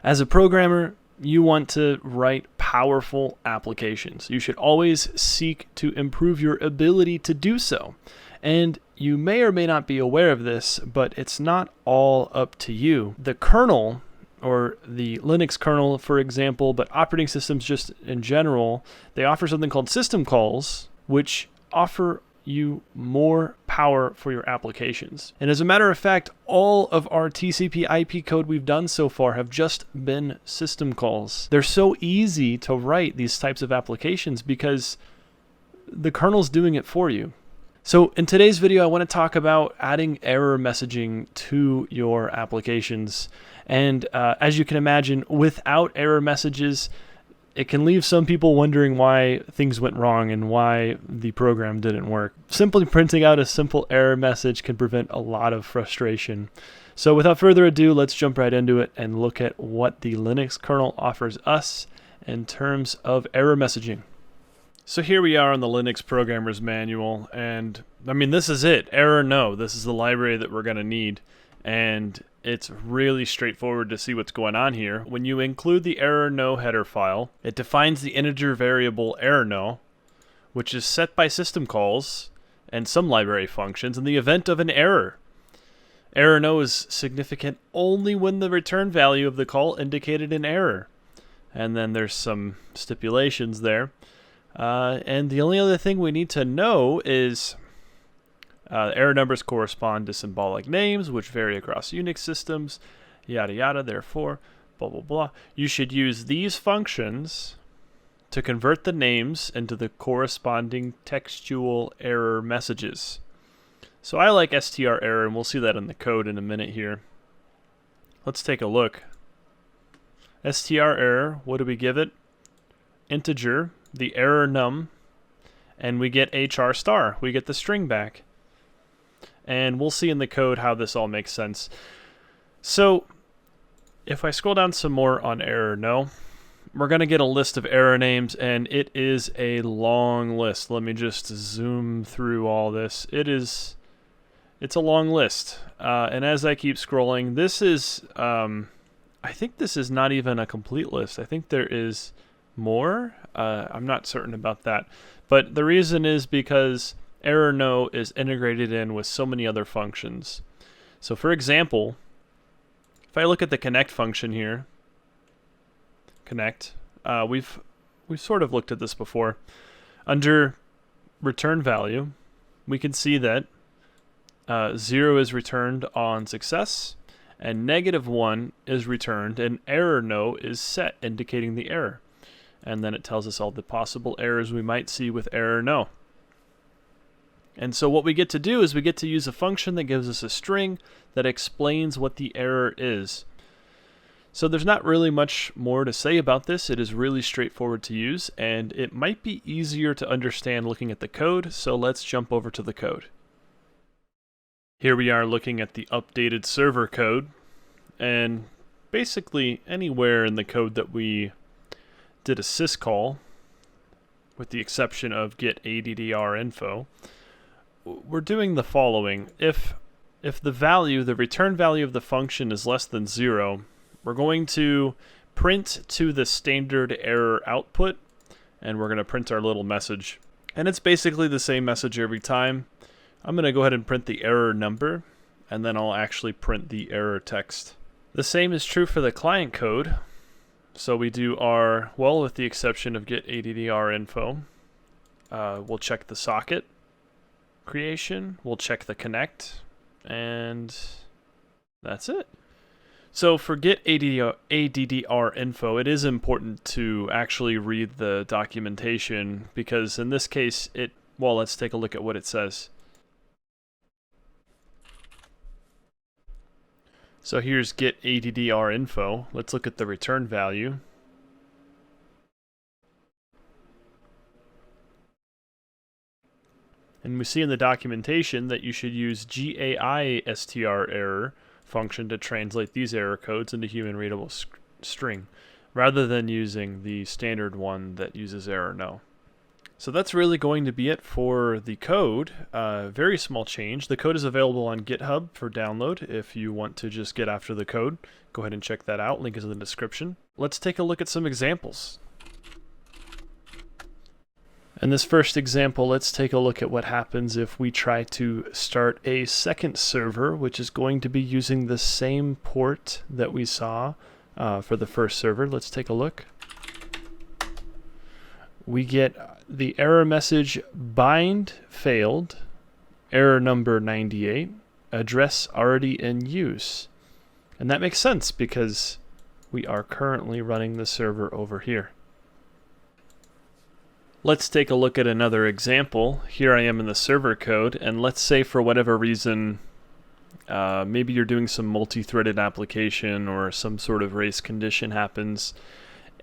As a programmer, you want to write powerful applications. You should always seek to improve your ability to do so. And you may or may not be aware of this, but it's not all up to you. The kernel, or the Linux kernel, for example, but operating systems just in general, they offer something called system calls, which offer you more power for your applications. And as a matter of fact, all of our TCP IP code we've done so far have just been system calls. They're so easy to write these types of applications because the kernel's doing it for you. So in today's video, I want to talk about adding error messaging to your applications. And as you can imagine, without error messages, it can leave some people wondering why things went wrong and why the program didn't work. Simply printing out a simple error message can prevent a lot of frustration. So without further ado, let's jump right into it and look at what the Linux kernel offers us in terms of error messaging. So here we are on the Linux Programmer's Manual, and I mean, this is it, error no. This is the library that we're going to need, and it's really straightforward to see what's going on here. When you include the error no header file, it defines the integer variable error no, which is set by system calls and some library functions in the event of an error. Error no is significant only when the return value of the call indicated an error. And then there's some stipulations there. And the only other thing we need to know is error numbers correspond to symbolic names, which vary across Unix systems, yada yada, therefore, blah blah blah. You should use these functions to convert the names into the corresponding textual error messages. So I like str error, and we'll see that in the code in a minute here. Let's take a look. Str error, what do we give it? Integer, the error num, and we get HR star. We get the string back. And we'll see in the code how this all makes sense. So if I scroll down some more on error no, we're going to get a list of error names, and it is a long list. Let me just zoom through all this. It's a long list. And as I keep scrolling, this is, I think this is not even a complete list. I think there is more. I'm not certain about that. But the reason is because error no is integrated in with so many other functions. So for example, if I look at the connect function here, connect, we've sort of looked at this before. Under return value, we can see that 0 is returned on success, and -1 is returned, and error no is set, indicating the error. And then it tells us all the possible errors we might see with error no. And so what we get to do is we get to use a function that gives us a string that explains what the error is. So there's not really much more to say about this. It is really straightforward to use, and it might be easier to understand looking at the code, so let's jump over to the code. Here we are looking at the updated server code, and basically anywhere in the code that we did a syscall, with the exception of get addr info, we're doing the following. If the return value of the function is less than 0, we're going to print to the standard error output, and we're going to print our little message. And it's basically the same message every time. I'm going to go ahead and print the error number, and then I'll actually print the error text. The same is true for the client code. So we do our, well, with the exception of get addr info, we'll check the socket creation, we'll check the connect, and that's it. So for get addr info, it is important to actually read the documentation, because in this case, well, let's take a look at what it says. So here's get addr info. Let's look at the return value. And we see in the documentation that you should use GAI-str error function to translate these error codes into human readable string, rather than using the standard one that uses error no. So that's really going to be it for the code. Very small change. The code is available on GitHub for download. If you want to just get after the code, go ahead and check that out. Link is in the description. Let's take a look at some examples. In this first example, let's take a look at what happens if we try to start a second server, which is going to be using the same port that we saw for the first server. Let's take a look. We get the error message bind failed, error number 98, address already in use. And that makes sense because we are currently running the server over here. Let's take a look at another example. Here I am in the server code, and let's say for whatever reason, maybe you're doing some multi-threaded application or some sort of race condition happens,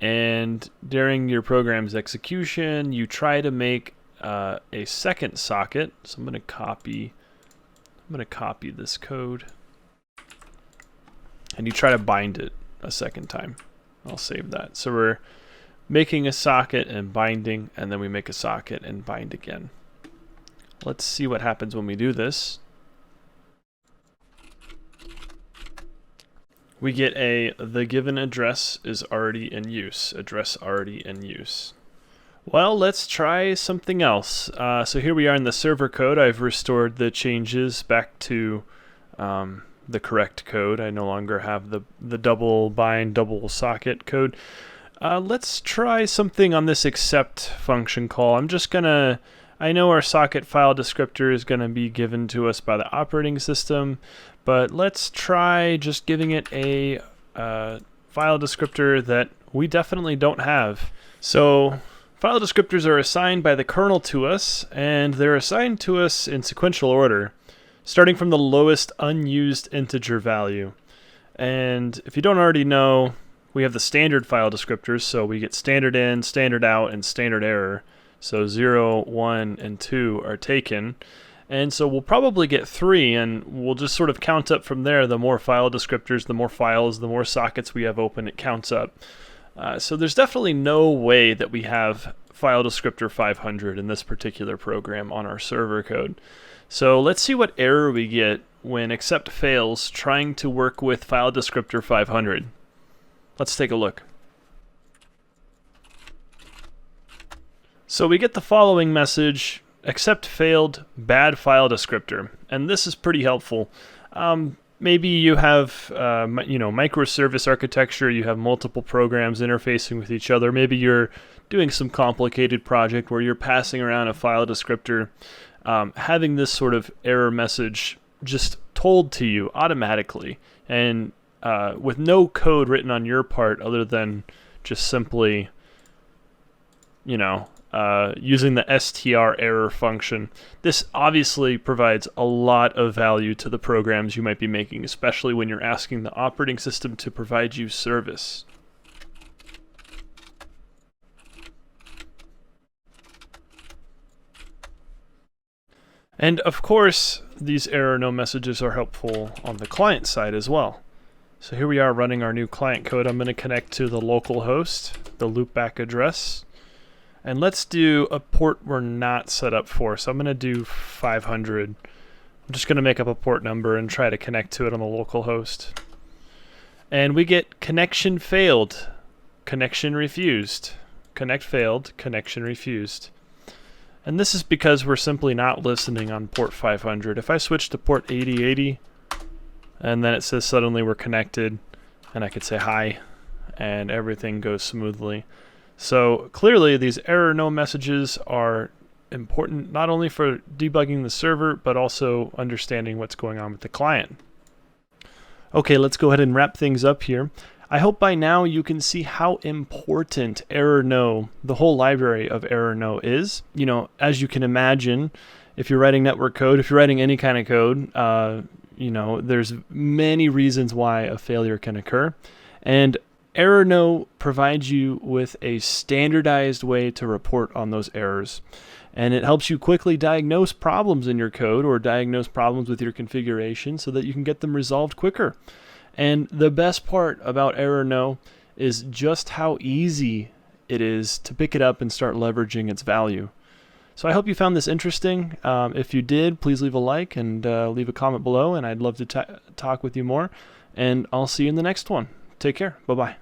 and during your program's execution, you try to make a second socket. So I'm going to copy this code, and you try to bind it a second time. I'll save that. So we're making a socket and binding, and then we make a socket and bind again. Let's see what happens when we do this. We get the given address is already in use, address already in use. Well, let's try something else. So here we are in the server code. I've restored the changes back to the correct code. I no longer have the double bind, double socket code. Let's try something on this accept function call. I know our socket file descriptor is going to be given to us by the operating system, but let's try just giving it a file descriptor that we definitely don't have. So file descriptors are assigned by the kernel to us, and they're assigned to us in sequential order, starting from the lowest unused integer value. And if you don't already know, we have the standard file descriptors, so we get standard in, standard out, and standard error. So 0, 1, and 2 are taken. And so we'll probably get 3, and we'll just sort of count up from there. The more file descriptors, the more files, the more sockets we have open, it counts up. So there's definitely no way that we have file descriptor 500 in this particular program on our server code. So let's see what error we get when accept fails trying to work with file descriptor 500. Let's take a look. So we get the following message: accept failed, bad file descriptor. And this is pretty helpful. Maybe you have microservice architecture, you have multiple programs interfacing with each other. Maybe you're doing some complicated project where you're passing around a file descriptor. Having this sort of error message just told to you automatically, and with no code written on your part other than just simply, using the str error function. This obviously provides a lot of value to the programs you might be making, especially when you're asking the operating system to provide you service. And of course, these error no messages are helpful on the client side as well. So here we are running our new client code. I'm going to connect to the local host, the loopback address. And let's do a port we're not set up for. So I'm going to do 500. I'm just going to make up a port number and try to connect to it on the local host. And we get connection failed, connection refused, connect failed, connection refused. And this is because we're simply not listening on port 500. If I switch to port 8080, and then it says suddenly we're connected, and I could say hi, and everything goes smoothly. So clearly these error no messages are important not only for debugging the server, but also understanding what's going on with the client. Okay, let's go ahead and wrap things up here. I hope by now you can see how important error no, the whole library of error no is. As you can imagine, if you're writing network code, if you're writing any kind of code, there's many reasons why a failure can occur. And error no provides you with a standardized way to report on those errors. And it helps you quickly diagnose problems in your code or diagnose problems with your configuration so that you can get them resolved quicker. And the best part about error no is just how easy it is to pick it up and start leveraging its value. So I hope you found this interesting. If you did, please leave a like and leave a comment below, and I'd love to talk with you more. And I'll see you in the next one. Take care. Bye-bye.